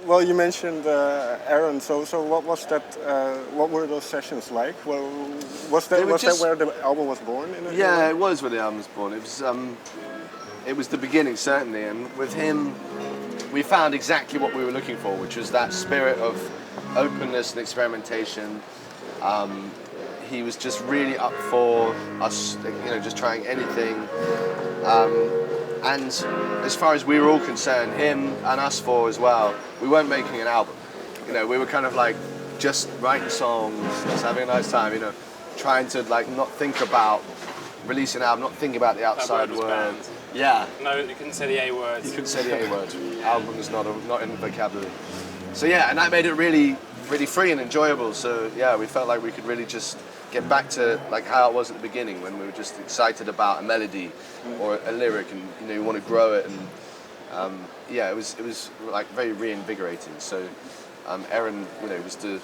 well, you mentioned Aaron. So what was that? What were those sessions like? Well, was that where the album was born? Yeah, it was where the album was born. It was the beginning, certainly, and with him, we found exactly what we were looking for, which was that spirit of openness and experimentation. He was just really up for us, just trying anything. And as far as we were all concerned, him and us four as well, we weren't making an album. We were kind of like just writing songs, just having a nice time, trying to like not think about releasing an album, not thinking about the outside world. Yeah. No, you couldn't say the A words. You couldn't say the A word. Album is not in the vocabulary. So yeah, and that made it really, really free and enjoyable. So yeah, we felt like we could really just get back to like how it was at the beginning, when we were just excited about a melody or a lyric, and you want to grow it, and it was like very reinvigorating. So Aaron, was a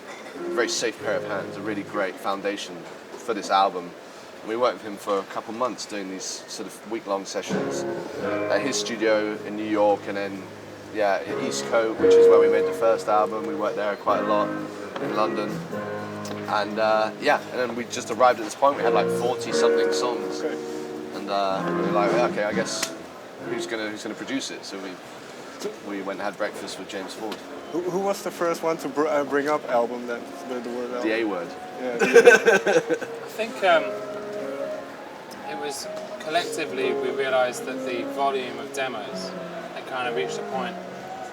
very safe pair of hands, a really great foundation for this album. We worked with him for a couple months doing these sort of week-long sessions at his studio in New York, and then at East Coast, which is where we made the first album. We worked there quite a lot in London, and then we just arrived at this point. We had like 40-something songs, and we were like, okay, I guess who's gonna produce it? So we went and had breakfast with James Ford. Who was the first one to bring up album? The word album. The A word. Yeah. I think it was collectively we realised that the volume of demos had kind of reached a point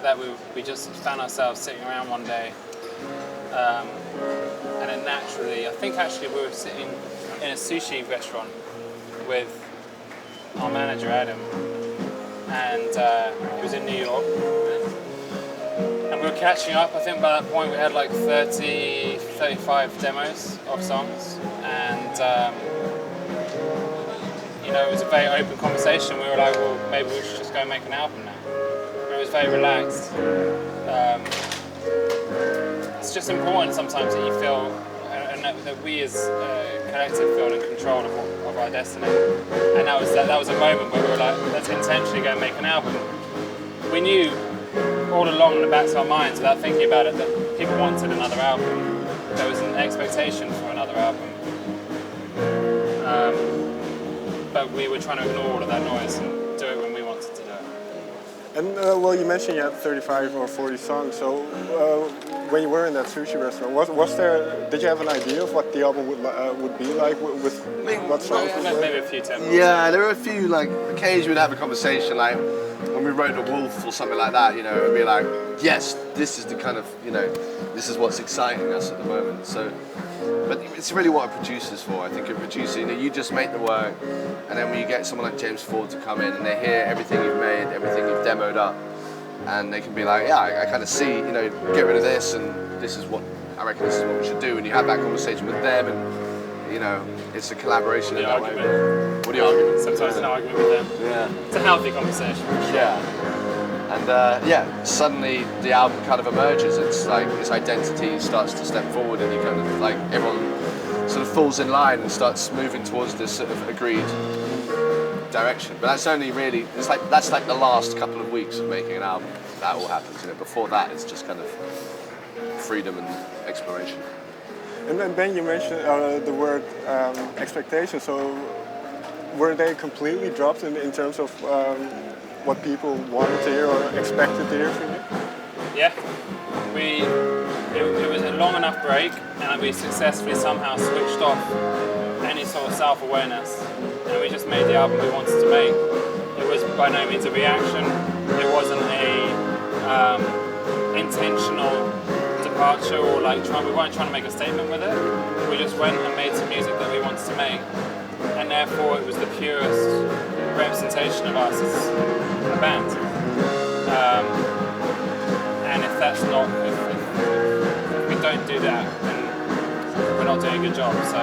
that we just found ourselves sitting around one day, and then naturally, I think actually we were sitting in a sushi restaurant with our manager Adam, and he was in New York, and we were catching up. I think by that point we had like 35 demos of songs, and it was a very open conversation. We were like, well, maybe we should just go and make an album now. And it was very relaxed. It's just important sometimes that you feel, and that we as a collective feel in control of our destiny. And that was a moment where we were like, let's intentionally go and make an album. We knew all along in the backs of our minds, without thinking about it, that people wanted another album. There was an expectation for another album. But we were trying to ignore all of that noise and do it when we wanted to do it. And well, you mentioned you had 35 or 40 songs. So when you were in that sushi restaurant, was there? Did you have an idea of what the album would be like with what songs? Maybe a few tempos. Yeah, there were a few. Like occasionally we'd have a conversation, like when we wrote The Wolf or something like that. It'd be like, yes, this is the kind of this is what's exciting us at the moment. So. But it's really what a producer's for. I think a producer, you just make the work, and then when you get someone like James Ford to come in and they hear everything you've made, everything you've demoed up, and they can be like, yeah, I kind of see, get rid of this, and this is what, I reckon this is what we should do, and you have that conversation with them, and, it's a collaboration in that way. What are the arguments? Sometimes an argument with them. Yeah. It's a healthy conversation. Yeah. And suddenly the album kind of emerges. It's like its identity starts to step forward, and you kind of like everyone sort of falls in line and starts moving towards this sort of agreed direction. But that's only really that's like the last couple of weeks of making an album. That all happens. Before that, it's just kind of freedom and exploration. And then Ben, you mentioned the word expectation. So were they completely dropped in terms of what people wanted to hear or expected to hear from you? Yeah, it was a long enough break, and we successfully somehow switched off any sort of self-awareness, and we just made the album we wanted to make. It was by no means a reaction. It wasn't a intentional departure or we weren't trying to make a statement with it. We just went and made some music that we wanted to make, and therefore it was the purest representation of us as a band. And if that's not, if we don't do that, then we're not doing a good job. So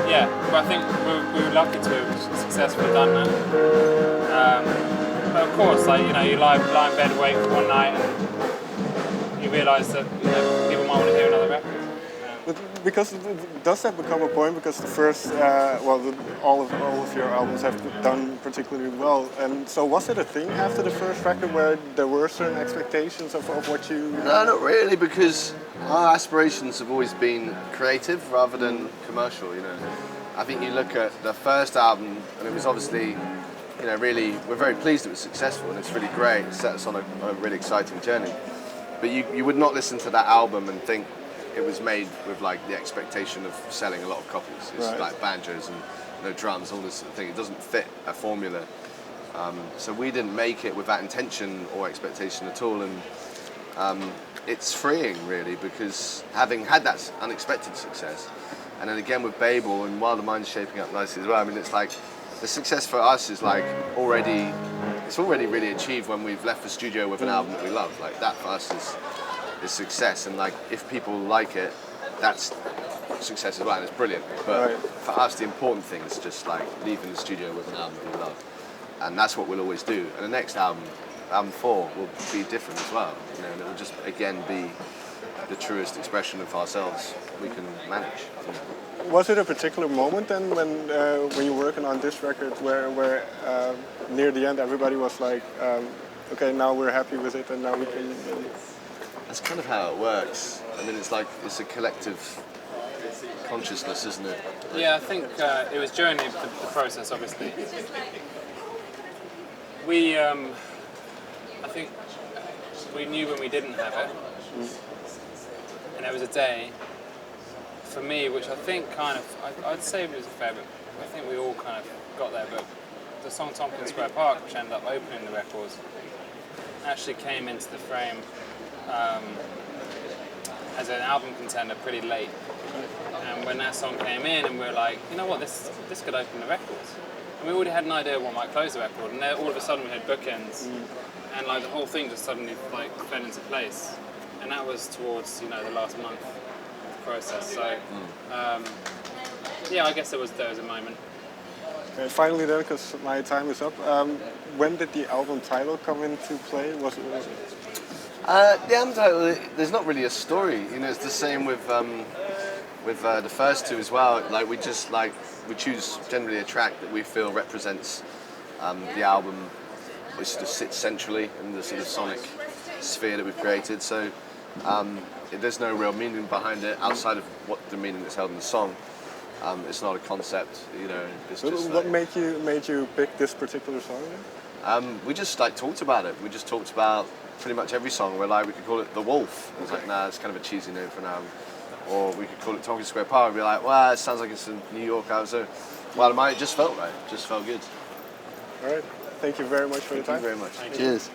yeah, but I think we were lucky to have successfully done that. But of course, you lie in bed awake for one night and you realise that people might want to hear another record. But because does that become a point? Because the first, all of your albums have done particularly well, and so was it a thing after the first record where there were certain expectations of what you? No, not really, because our aspirations have always been creative rather than commercial. You know, I think you look at the first album, and it was obviously, you know, really, we're very pleased it was successful, and it's really great. It set us on a really exciting journey. But you would not listen to that album and think it was made with like the expectation of selling a lot of copies. It's Right. like banjos and drums, all this sort of thing. It doesn't fit a formula. So we didn't make it with that intention or expectation at all, and it's freeing really, because having had that unexpected success, and then again with Babel and Wilder Minds shaping up nicely as well. I mean, it's like the success for us is like already really achieved when we've left the studio with an album that we love. Like that for us is success, and like if people like it, that's success as well, and it's brilliant. But Right. for us, the important thing is just like leaving the studio with an album that we love, and that's what we'll always do. And the next album 4, will be different as well. You know, and it will just again be the truest expression of ourselves we can manage. You know. Was it a particular moment then when you were working on this record where near the end everybody was like, okay, now we're happy with it and now we can. That's kind of how it works. I mean, it's like it's a collective consciousness, isn't it? Yeah, I think it was during the process, obviously. I think we knew when we didn't have it, and there was a day for me, which I think I'd say it was a fair bit. I think we all kind of got there, but the song Tompkins Square Park, which ended up opening the records, actually came into the frame as an album contender pretty late. And when that song came in, and we were like, you know what, this could open the records. And we already had an idea of what might close the record, and then all of a sudden we had bookends, and like the whole thing just suddenly like fell into place. And that was towards, you know, the last month of the process. So yeah, I guess there was a moment. Okay, finally then, because my time is up, when did the album title come into play? Was it? The album title, there's not really a story. You know, it's the same with the first two as well. Like we choose generally a track that we feel represents the album, which sort of sits centrally in the sort of sonic sphere that we've created. So there's no real meaning behind it outside of what the meaning that's held in the song. It's not a concept, you know. It's just What like, made you pick this particular song then? we just like talked about it. We just talked about pretty much every song. We're like, we could call it The Wolf. I was like, nah, it's kind of a cheesy name for now. Or we could call it Tompkins Square Park. We'd be like, well, it sounds like it's a New York album. So, well, it just felt right. It just felt good. All right. Thank you very much for your time. Thank you very much. Thank you. Cheers.